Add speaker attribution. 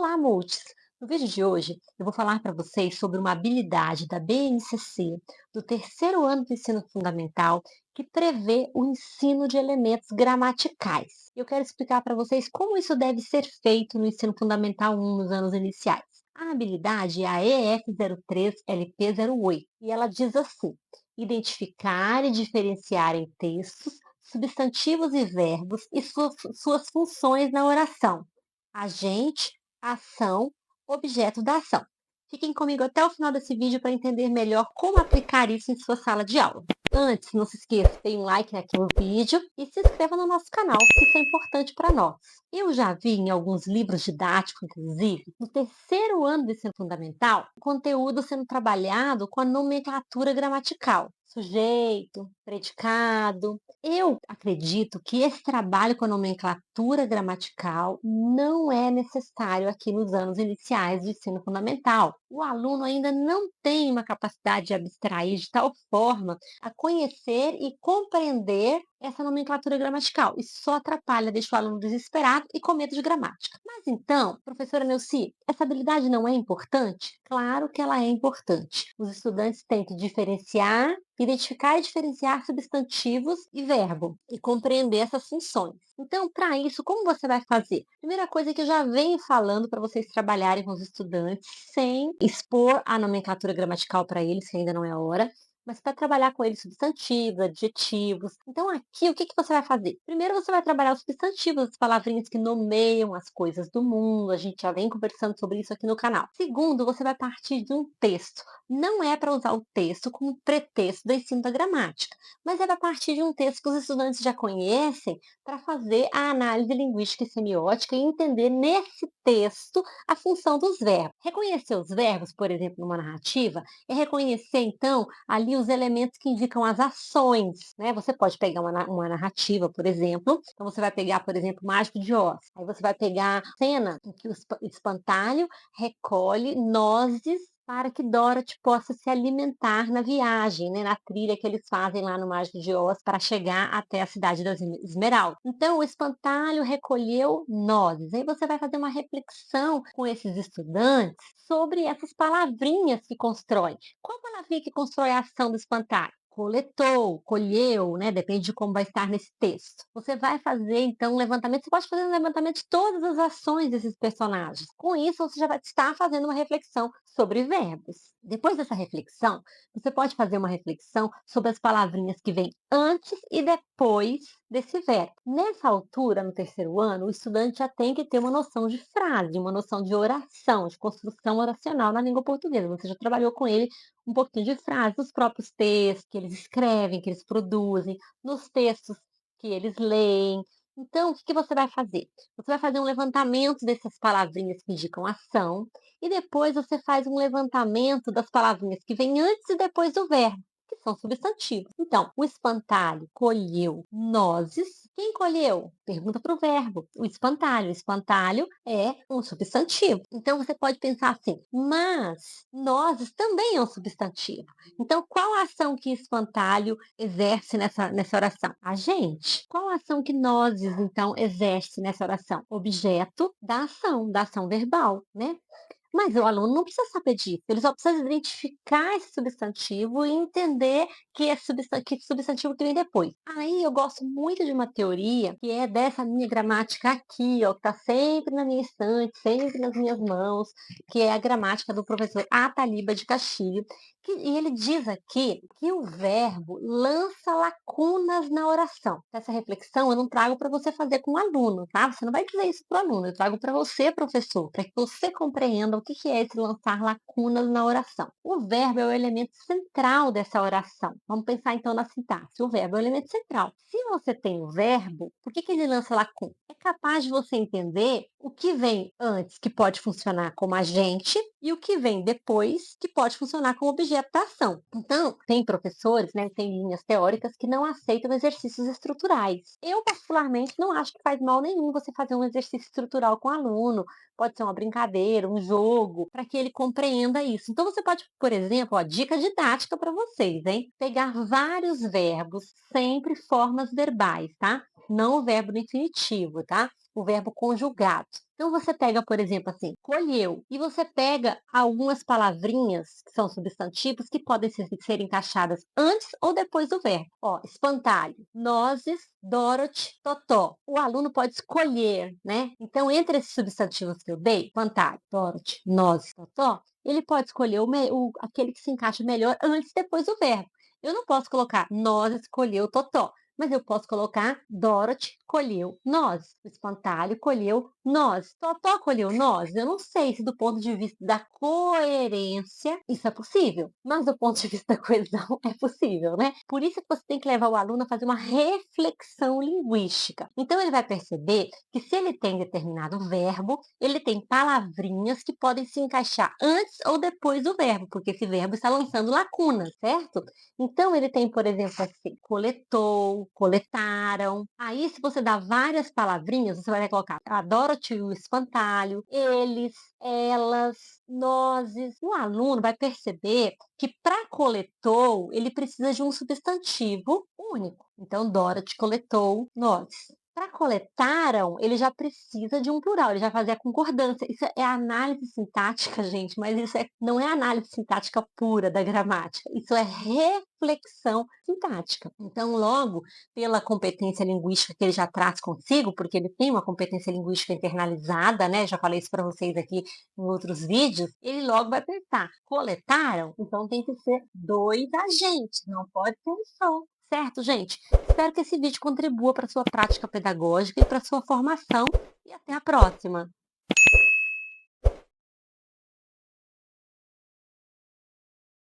Speaker 1: Olá, Multis! No vídeo de hoje, eu vou falar para vocês sobre uma habilidade da BNCC do terceiro ano do ensino fundamental que prevê o ensino de elementos gramaticais. Eu quero explicar para vocês como isso deve ser feito no ensino fundamental 1 nos anos iniciais. A habilidade é a EF03LP08 e ela diz assim: identificar e diferenciar em textos substantivos e verbos e suas funções na oração. Agente, ação, objeto da ação. Fiquem comigo até o final desse vídeo para entender melhor como aplicar isso em sua sala de aula. Antes, não se esqueça, dê um like aqui no vídeo e se inscreva no nosso canal, que isso é importante para nós. Eu já vi em alguns livros didáticos, inclusive, no terceiro ano do ensino fundamental, conteúdo sendo trabalhado com a nomenclatura gramatical. Sujeito, predicado. Eu acredito que esse trabalho com a nomenclatura gramatical não é necessário aqui nos anos iniciais do ensino fundamental. O aluno ainda não tem uma capacidade de abstrair de tal forma a conhecer e compreender essa nomenclatura gramatical. Isso só atrapalha, deixa o aluno desesperado e com medo de gramática. Mas então, professora Neuci, essa habilidade não é importante? Claro que ela é importante. Os estudantes têm que identificar e diferenciar substantivos e verbo e compreender essas funções. Então, para isso, como você vai fazer? Primeira coisa que eu já venho falando para vocês trabalharem com os estudantes sem expor a nomenclatura gramatical para eles, que ainda não é a hora, mas para trabalhar com eles substantivos, adjetivos. Então, aqui, o que você vai fazer? Primeiro, você vai trabalhar os substantivos, as palavrinhas que nomeiam as coisas do mundo. A gente já vem conversando sobre isso aqui no canal. Segundo, você vai partir de um texto. Não é para usar o texto como pretexto do ensino da gramática, mas é para partir de um texto que os estudantes já conhecem para fazer a análise linguística e semiótica e entender nesse texto a função dos verbos. Reconhecer os verbos, por exemplo, numa narrativa, é reconhecer, então, ali os elementos que indicam as ações, né? Você pode pegar uma narrativa, por exemplo. Então, você vai pegar, por exemplo, o Mágico de Oz. Aí você vai pegar a cena em que o espantalho recolhe nozes para que Dorothy possa se alimentar na viagem, né, na trilha que eles fazem lá no Mágico de Oz para chegar até a cidade das Esmeraldas. Então, o espantalho recolheu nozes. Aí você vai fazer uma reflexão com esses estudantes sobre essas palavrinhas que constroem. Qual palavrinha que constrói a ação do espantalho? Coletou, colheu, né? Depende de como vai estar nesse texto. Você vai fazer, então, um levantamento. Você pode fazer um levantamento de todas as ações desses personagens. Com isso, você já vai estar fazendo uma reflexão sobre verbos. Depois dessa reflexão, você pode fazer uma reflexão sobre as palavrinhas que vêm antes e depois desse verbo. Nessa altura, no terceiro ano, o estudante já tem que ter uma noção de frase, uma noção de oração, de construção oracional na língua portuguesa. Você já trabalhou com ele um pouquinho de frase nos próprios textos que eles escrevem, que eles produzem, nos textos que eles leem. Então, o que você vai fazer? Você vai fazer um levantamento dessas palavrinhas que indicam ação e depois você faz um levantamento das palavrinhas que vêm antes e depois do verbo, que são substantivos. Então, o espantalho colheu nozes. Quem colheu? Pergunta para o verbo. O espantalho. O espantalho é um substantivo. Então, você pode pensar assim, mas nozes também é um substantivo. Então, qual a ação que espantalho exerce nessa oração? Agente. Qual a ação que nozes, então, exerce nessa oração? Objeto da ação verbal, né? Mas o aluno não precisa saber disso, ele só precisa identificar esse substantivo e entender que substantivo que vem depois. Aí eu gosto muito de uma teoria que é dessa minha gramática aqui, ó, que está sempre na minha estante, sempre nas minhas mãos, que é a gramática do professor Ataliba de Castilho, e ele diz aqui que o verbo lança lacunas na oração. Essa reflexão eu não trago para você fazer com o aluno, tá? Você não vai dizer isso para o aluno, eu trago para você, professor, para que você compreenda o que é esse lançar lacunas na oração. O verbo é o elemento central dessa oração. Vamos pensar então na sintaxe. O verbo é o elemento central. Se você tem o verbo, por que ele lança lacuna? É capaz de você entender o que vem antes, que pode funcionar como agente, e o que vem depois, que pode funcionar como objeto da ação. Então, tem professores, né, tem linhas teóricas que não aceitam exercícios estruturais. Eu, particularmente, não acho que faz mal nenhum você fazer um exercício estrutural com o aluno. Pode ser uma brincadeira, um jogo, para que ele compreenda isso. Então, você pode, por exemplo, ó, dica didática para vocês, hein? Pegar vários verbos, sempre formas verbais, tá? Não o verbo no infinitivo, tá? o verbo conjugado. Então você pega, por exemplo, assim, colheu, e você pega algumas palavrinhas que são substantivos que podem ser encaixadas antes ou depois do verbo. Ó, espantalho, nozes, Dorothy, Totó. O aluno pode escolher, né? Então, entre esses substantivos que eu dei, espantalho, Dorothy, nozes, Totó, ele pode escolher aquele que se encaixa melhor antes e depois do verbo. Eu não posso colocar nozes colheu Totó, mas eu posso colocar Dorothy colheu nozes, o espantalho colheu nozes, Totó colheu nozes. Eu não sei se do ponto de vista da coerência isso é possível, mas do ponto de vista da coesão é possível, né? Por isso que você tem que levar o aluno a fazer uma reflexão linguística. Então ele vai perceber que se ele tem determinado verbo, ele tem palavrinhas que podem se encaixar antes ou depois do verbo, porque esse verbo está lançando lacunas, certo? Então, ele tem, por exemplo, assim, coletou, coletaram. Aí, se você dá várias palavrinhas, você vai colocar a Dorothy e o espantalho, eles, elas, nozes. O aluno vai perceber que para coletou, ele precisa de um substantivo único. Então, Dorothy coletou nozes. Para coletaram, ele já precisa de um plural, ele já fazia a concordância. Isso é análise sintática, gente, mas não é análise sintática pura da gramática. Isso é reflexão sintática. Então, logo, pela competência linguística que ele já traz consigo, porque ele tem uma competência linguística internalizada, né? Já falei isso para vocês aqui em outros vídeos, ele logo vai pensar, coletaram? Então tem que ser dois agentes, não pode ser um só. Certo, gente? Espero que esse vídeo contribua para a sua prática pedagógica e para a sua formação. E até a próxima!